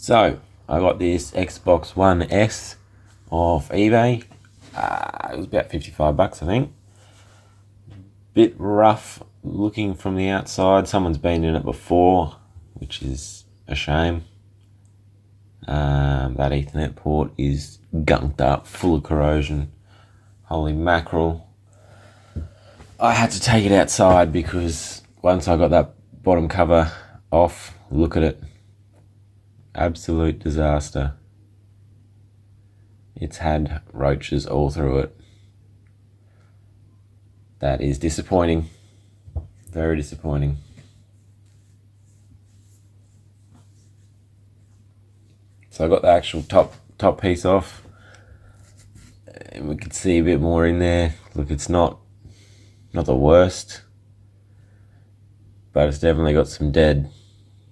So I got this Xbox One S off eBay. It was about $55, I think. Bit rough looking from the outside. Someone's been in it before, which is a shame. That Ethernet port is gunked up, full of corrosion. Holy mackerel. I had to take it outside because once I got that bottom cover off, look at it. Absolute disaster. It's had roaches all through it. That is disappointing. Very disappointing. So I got the actual top piece off, and we could see a bit more in there. Look, it's not the worst, but it's definitely got some dead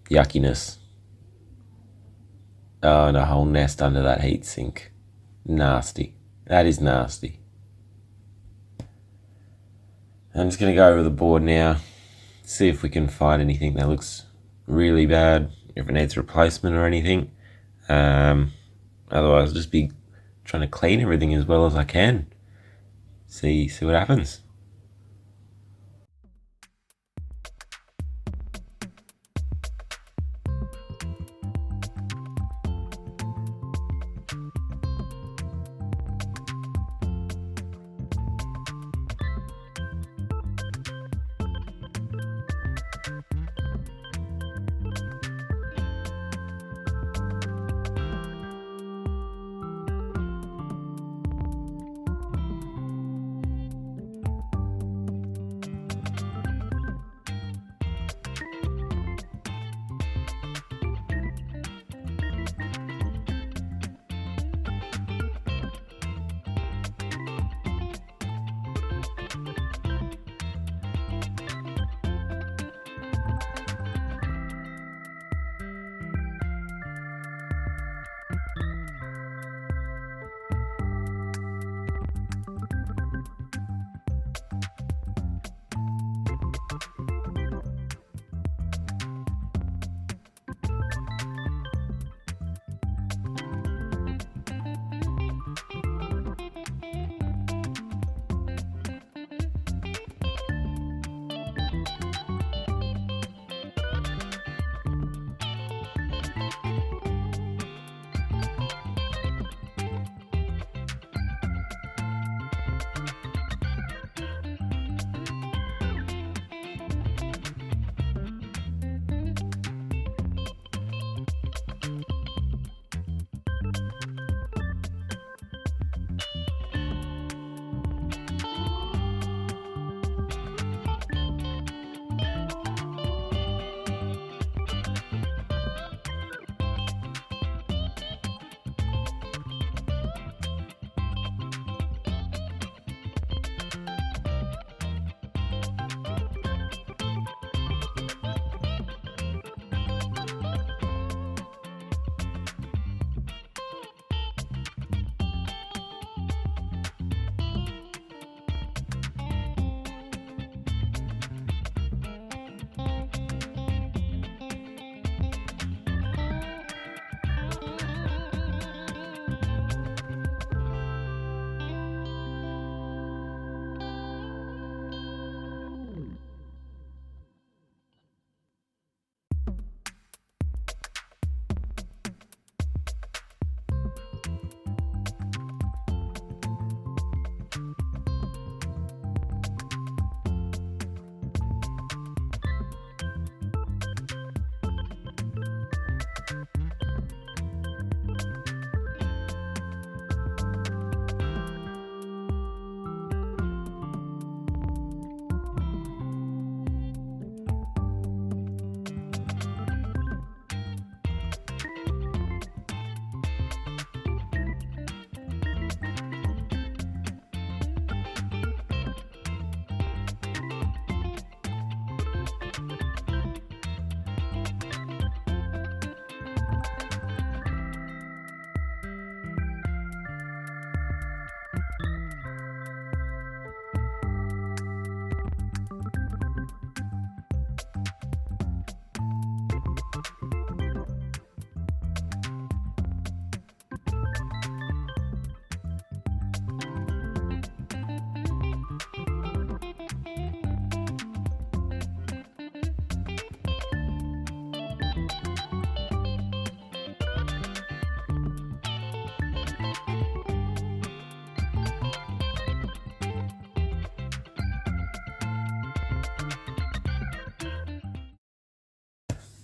yuckiness. Oh, and a whole nest under that heatsink. Nasty. That is nasty. I'm just going to go over the board now, see if we can find anything that looks really bad, if it needs replacement or anything. Otherwise, I'll just be trying to clean everything as well as I can. See what happens.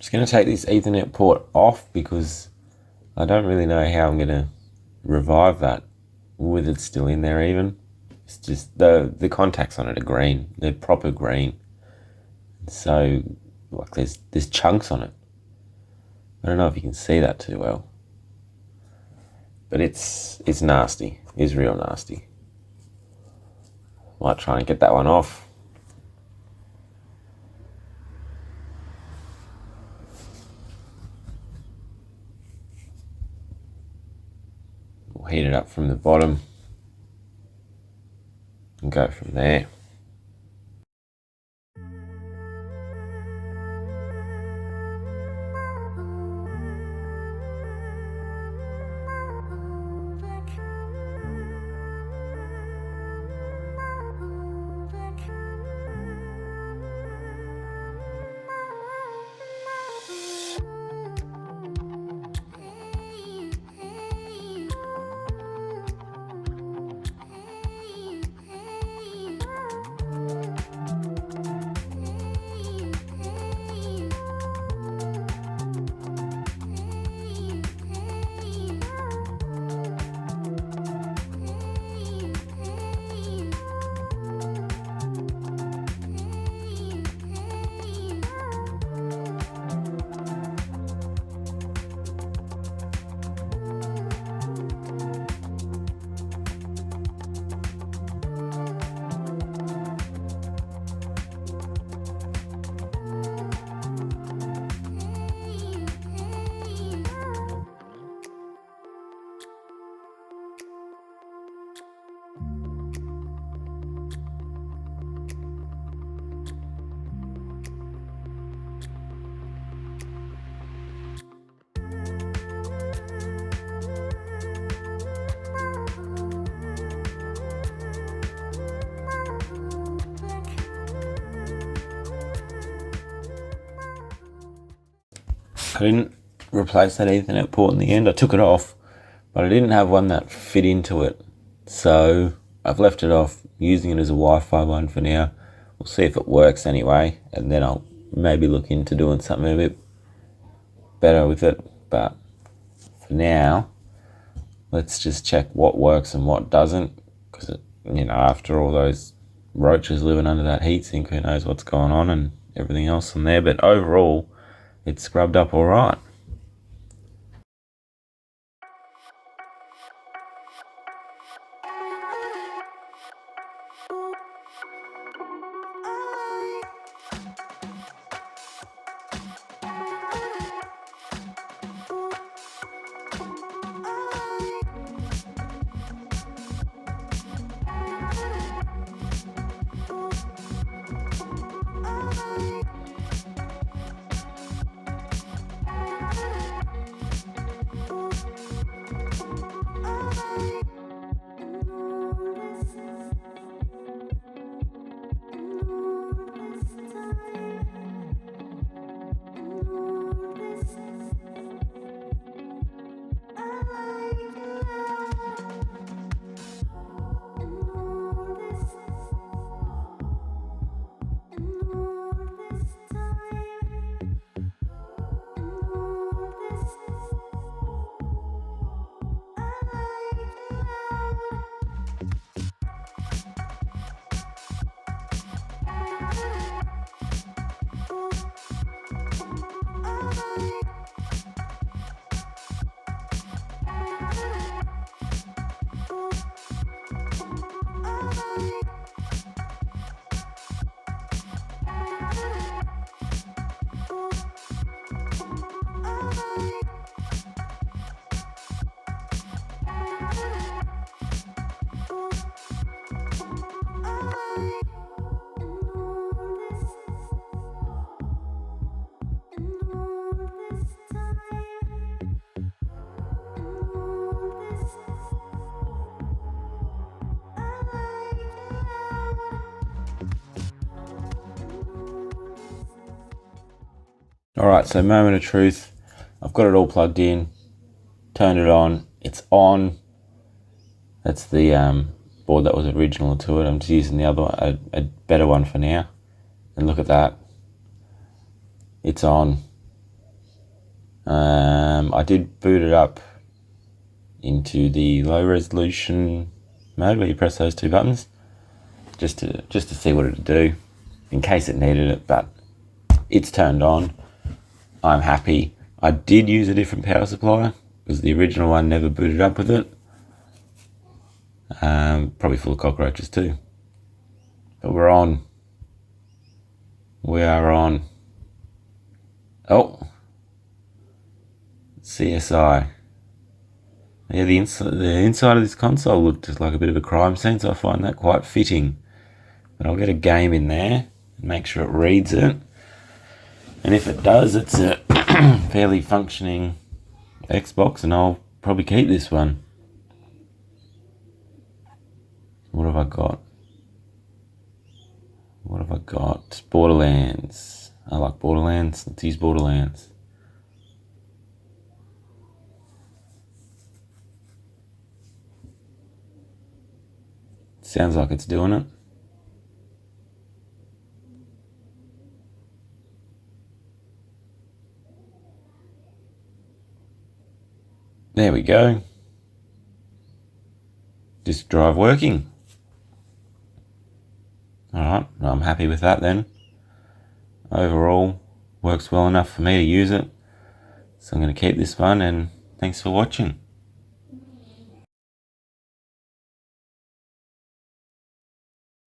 Just going to take this Ethernet port off because I don't really know how I'm going to revive that with it still in there even. It's just the contacts on it are green. They're proper green. So like there's chunks on it. I don't know if you can see that too well. But it's nasty. It's real nasty. Might try and get that one off. We'll heat it up from the bottom and go from there. I didn't replace that Ethernet port in the end. I took it off, but I didn't have one that fit into it. So I've left it off, using it as a Wi-Fi one for now. We'll see if it works anyway, and then I'll maybe look into doing something a bit better with it. But for now, let's just check what works and what doesn't, because after all those roaches living under that heatsink, who knows what's going on and everything else in there. But overall, it's scrubbed up all right. Alright, so moment of truth. I've got it all plugged in, turned it on, it's on. That's the board that was original to it. I'm just using the other one, a better one for now. And look at that. It's on. I did boot it up into the low resolution mode where you press those two buttons just to see what it'd do in case it needed it, but it's turned on. I'm happy. I did use a different power supply because the original one never booted up with it. Probably full of cockroaches too. But we're on. We are on. Oh, CSI. Yeah, the inside of this console looked just like a bit of a crime scene, so I find that quite fitting. But I'll get a game in there and make sure it reads it. And if it does, it's a fairly functioning Xbox, and I'll probably keep this one. What have I got? What have I got? Borderlands. I like Borderlands. Let's use Borderlands. Sounds like it's doing it. There we go. Disk drive working. Alright, I'm happy with that then. Overall, works well enough for me to use it. So I'm going to keep this one, and thanks for watching.